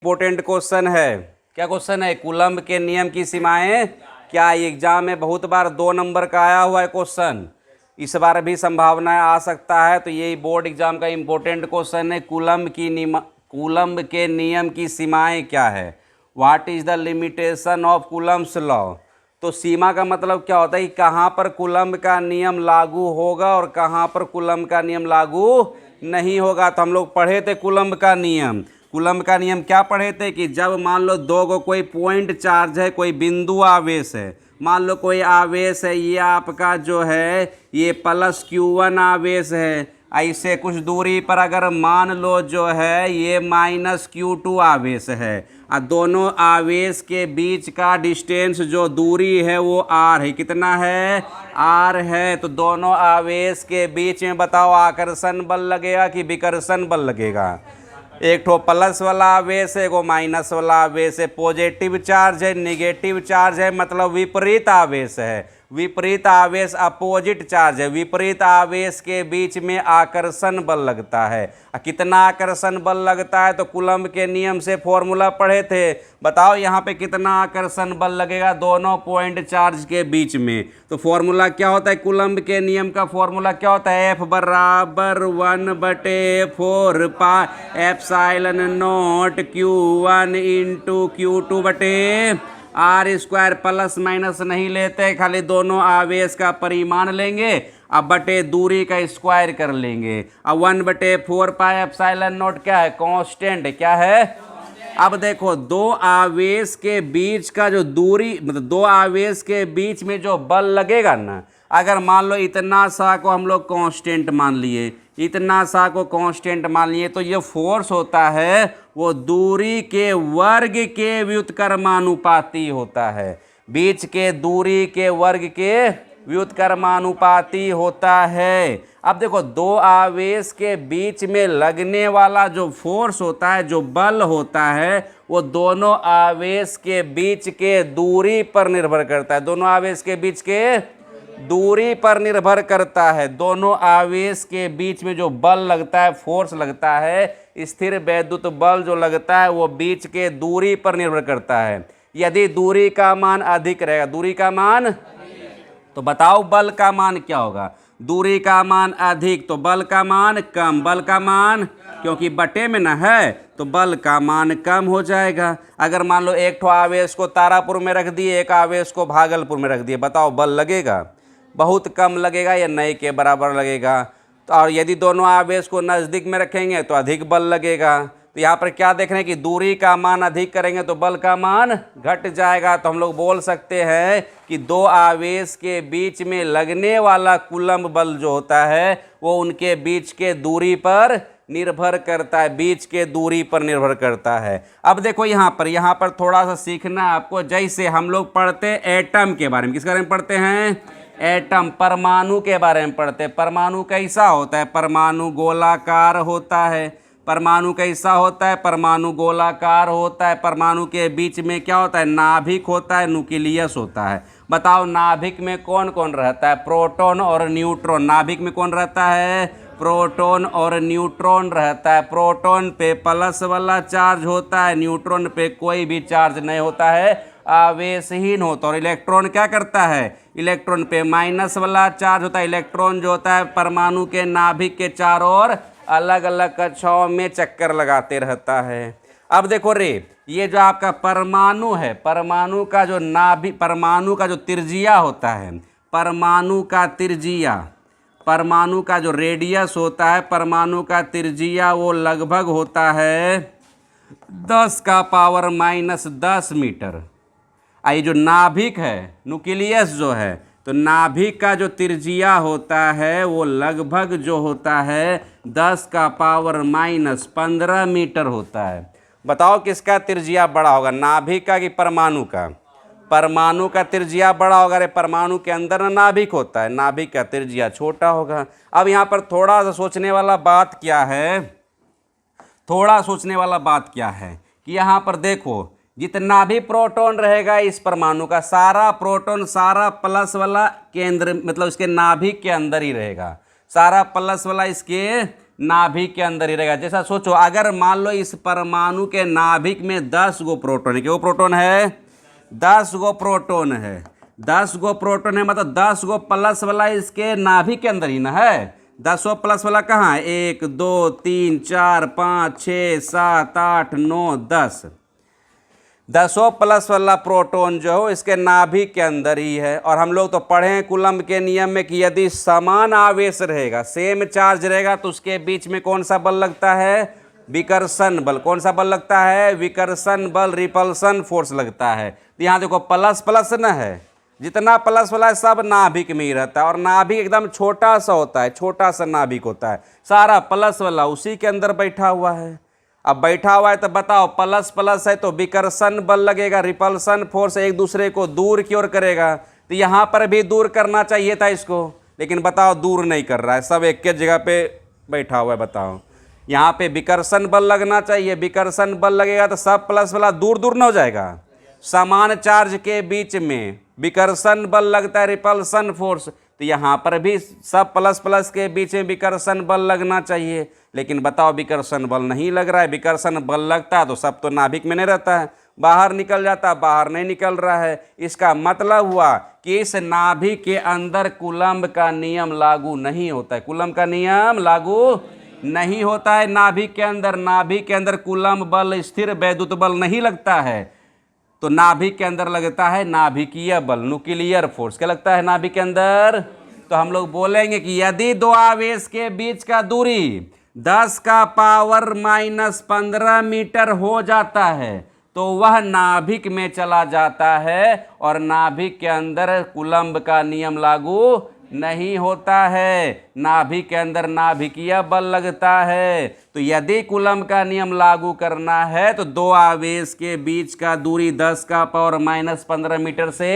Important question है। क्या question है? कूलम्ब के नियम की सीमाएं क्या? एग्जाम में बहुत बार 2 नंबर का आया हुआ है क्वेश्चन, इस बार भी संभावना आ सकता है। तो यही बोर्ड एग्जाम का इंपॉर्टेंट क्वेश्चन है। कूलम्ब के नियम की सीमाएं क्या है? What is the limitation of Coulomb's law? तो सीमा का मतलब क्या होता है कि कहाँ पर कूलम्ब का नियम लागू होगा और कहाँ पर कूलम्ब का नियम लागू नहीं होगा। तो हम लोग पढ़े थे कूलम्ब का नियम। कूलम्ब का नियम क्या पढ़े थे कि जब मान लो दो को कोई पॉइंट चार्ज है, कोई बिंदु आवेश है, मान लो कोई आवेश है, ये आपका जो है ये +Q1 आवेश है, ऐसे कुछ दूरी पर अगर मान लो जो है ये -Q2 आवेश है, और दोनों आवेश के बीच का डिस्टेंस जो दूरी है वो r है। कितना है? r है। तो दोनों आवेश के बीच में बताओ आकर्षण बल लगेगा कि विकर्षण बल लगेगा? एक ठो प्लस वाला आवेश है, एगो माइनस वाला आवेश है। पॉजिटिव चार्ज है, नेगेटिव चार्ज है, मतलब विपरीत आवेश है। विपरीत आवेश अपोजिट चार्ज है। विपरीत आवेश के बीच में आकर्षण बल लगता है। कितना आकर्षण बल लगता है? तो कूलम्ब के नियम से फॉर्मूला पढ़े थे। बताओ यहाँ पे कितना आकर्षण बल लगेगा दोनों पॉइंट चार्ज के बीच में? तो फॉर्मूला क्या होता है? कूलम्ब के नियम का फॉर्मूला क्या होता है? F बराबर 1/4 पाई ε0 Q1 × Q2 r² plus minus नहीं लेते, खाली दोनों आवेश का परिमाण लेंगे, अब बटे दूरी का स्क्वायर कर लेंगे। अब 1/4 पाई ε0 क्या है? कांस्टेंट। क्या है? अब देखो दो आवेश के बीच का जो दूरी, मतलब दो आवेश के बीच में जो बल लगेगा ना, अगर मान लो इतना सा को हम लोग कांस्टेंट मान लिए, इतना सा को कांस्टेंट मान लिए, तो ये फोर्स होता है वो दूरी के वर्ग के व्युत्क्रमानुपाती होता है। बीच के दूरी के वर्ग के व्युत्क्रमानुपाती होता है। अब देखो दो आवेश के बीच में लगने वाला जो फोर्स होता है, जो बल होता है, वो दोनों आवेश के बीच के दूरी पर निर्भर करता है। दोनों आवेश के बीच के दूरी पर निर्भर करता है। दोनों आवेश के बीच में जो बल लगता है, फोर्स लगता है, स्थिर वैद्युत बल जो लगता है, वो बीच के दूरी पर निर्भर करता है। यदि दूरी का मान अधिक रहेगा, दूरी का मान, तो बताओ बल का मान क्या होगा? दूरी का मान अधिक तो बल का मान कम। बल का मान, क्योंकि बटे में ना है, तो बल का मान कम हो जाएगा। अगर मान लो एक ठो आवेश को तारापुर में रख दिए, एक आवेश को भागलपुर में रख दिए, बताओ बल लगेगा? बहुत कम लगेगा या नहीं के बराबर लगेगा। तो और यदि दोनों आवेश को नज़दीक में रखेंगे तो अधिक बल लगेगा। तो यहाँ पर क्या देख रहे हैं कि दूरी का मान अधिक करेंगे तो बल का मान घट जाएगा। तो हम लोग बोल सकते हैं कि दो आवेश के बीच में लगने वाला कूलम्ब बल जो होता है वो उनके बीच के दूरी पर निर्भर करता है। बीच के दूरी पर निर्भर करता है। अब देखो यहाँ पर थोड़ा सा सीखना आपको। जैसे हम लोग पढ़ते हैं एटम के बारे में। किस बारे में पढ़ते हैं? एटम, परमाणु के बारे में पढ़ते हैं। परमाणु कैसा होता है? परमाणु गोलाकार होता है। परमाणु कैसा होता है? परमाणु गोलाकार होता है। परमाणु के बीच में क्या होता है? नाभिक होता है, न्यूक्लियस होता है। बताओ नाभिक में कौन कौन रहता है? प्रोटॉन और न्यूट्रॉन। नाभिक में कौन रहता है? प्रोटॉन और न्यूट्रॉन रहता है। प्रोटॉन पे प्लस वाला चार्ज होता है, न्यूट्रॉन पे कोई भी चार्ज नहीं होता है, आवेशहीन होता है। और इलेक्ट्रॉन क्या करता है? इलेक्ट्रॉन पे माइनस वाला चार्ज होता है। इलेक्ट्रॉन जो होता है परमाणु के नाभिक के चारों ओर अलग अलग कक्षाओं में चक्कर लगाते रहता है। अब देखो रे, ये जो आपका परमाणु है, परमाणु का जो नाभिक, परमाणु का जो त्रिज्या होता है, परमाणु का त्रिज्या, परमाणु का जो रेडियस होता है, परमाणु का त्रिज्या वो लगभग होता है 10⁻⁻10 मीटर। ये जो नाभिक है, न्यूक्लियस जो है, तो नाभिक का जो त्रिज्या होता है वो लगभग जो होता है 10⁻⁻15 मीटर होता है। बताओ किसका त्रिज्या बड़ा होगा? नाभिक का कि परमाणु का? परमाणु का त्रिज्या बड़ा होगा। अरे परमाणु के अंदर ना नाभिक होता है, नाभिक का त्रिज्या छोटा होगा। अब यहाँ पर थोड़ा सा सोचने वाला बात क्या है? थोड़ा सोचने वाला बात क्या है कि यहाँ पर देखो, जितना भी प्रोटॉन रहेगा इस परमाणु का, सारा प्रोटॉन, सारा प्लस वाला केंद्र, मतलब इसके नाभिक के अंदर ही रहेगा। सारा प्लस वाला इसके नाभिक के अंदर ही रहेगा। जैसा सोचो, अगर मान लो इस परमाणु के नाभिक में 10 गो प्रोटॉन है, क्यों प्रोटॉन है, 10 गो प्रोटॉन है, 10 गो प्रोटॉन है, मतलब 10 गो प्लस वाला इसके नाभिक के अंदर ही ना है। 10 गो प्लस वाला कहाँ है, 1 2 3 4 5 6 7 8 9 10, 10 प्लस वाला प्रोटॉन जो है इसके नाभिक के अंदर ही है। और हम लोग तो पढ़े हैं कूलम्ब के नियम में कि यदि समान आवेश रहेगा, सेम चार्ज रहेगा, तो उसके बीच में कौन सा बल लगता है, विकर्षण बल। कौन सा बल लगता है, विकर्षण बल, रिपल्सन फोर्स लगता है। तो यहाँ देखो प्लस प्लस न है, जितना प्लस वाला है सब नाभिक में ही रहता है, और नाभिक एकदम छोटा सा होता है, छोटा सा नाभिक होता है, सारा प्लस वाला उसी के अंदर बैठा हुआ है। अब बैठा हुआ है तो बताओ, प्लस प्लस है तो विकर्षण बल लगेगा, रिपल्सन फोर्स एक दूसरे को दूर की ओर करेगा। तो यहाँ पर भी दूर करना चाहिए था इसको, लेकिन बताओ दूर नहीं कर रहा है, सब एक के जगह पे बैठा हुआ है। बताओ, यहाँ पे विकर्षण बल लगना चाहिए, विकर्षण बल लगेगा तो सब प्लस वाला दूर दूर न हो जाएगा। समान चार्ज के बीच में विकर्षण बल लगता है, रिपल्सन फोर्स, तो यहाँ पर भी सब प्लस प्लस के बीच में विकर्षण बल लगना चाहिए। लेकिन बताओ विकर्षण बल नहीं लग रहा है। विकर्षण बल लगता है तो सब तो नाभिक में नहीं रहता है, बाहर निकल जाता, बाहर नहीं निकल रहा है। इसका मतलब हुआ कि इस नाभिक के अंदर कूलम्ब का नियम लागू नहीं होता है, कूलम्ब का नियम लागू नहीं होता है नाभिक के अंदर। नाभिक के अंदर कूलम्ब बल, स्थिर वैद्युत बल नहीं लगता है, तो नाभिक के अंदर लगता है नाभिकीय बल, न्यूक्लियर फोर्स। क्या लगता है नाभिक के अंदर? तो हम लोग बोलेंगे कि यदि दो आवेश के बीच का दूरी 10 का पावर माइनस 15 मीटर हो जाता है तो वह नाभिक में चला जाता है, और नाभिक के अंदर कूलम्ब का नियम लागू नहीं होता है। नाभिक के अंदर नाभिकीय बल लगता है। तो यदि कूलम्ब का नियम लागू करना है तो दो आवेश के बीच का दूरी 10 का पावर माइनस 15 मीटर से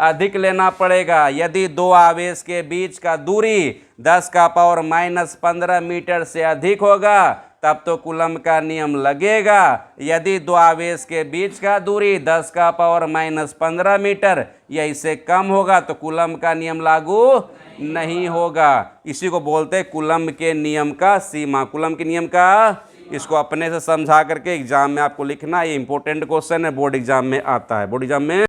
अधिक लेना पड़ेगा। यदि दो आवेश के बीच का दूरी 10 का पावर माइनस 15 मीटर से अधिक होगा तब तो कूलम्ब का नियम लगेगा। यदि दो आवेश के बीच का दूरी 10 का पावर माइनस 15 मीटर या इससे कम होगा तो कूलम्ब का नियम लागू नहीं होगा। इसी को बोलते हैं कूलम्ब के नियम का सीमा। कूलम्ब के नियम का, इसको अपने से समझा करके एग्जाम में आपको लिखना, ये इंपॉर्टेंट क्वेश्चन है, बोर्ड एग्जाम में आता है, बोर्ड एग्जाम में।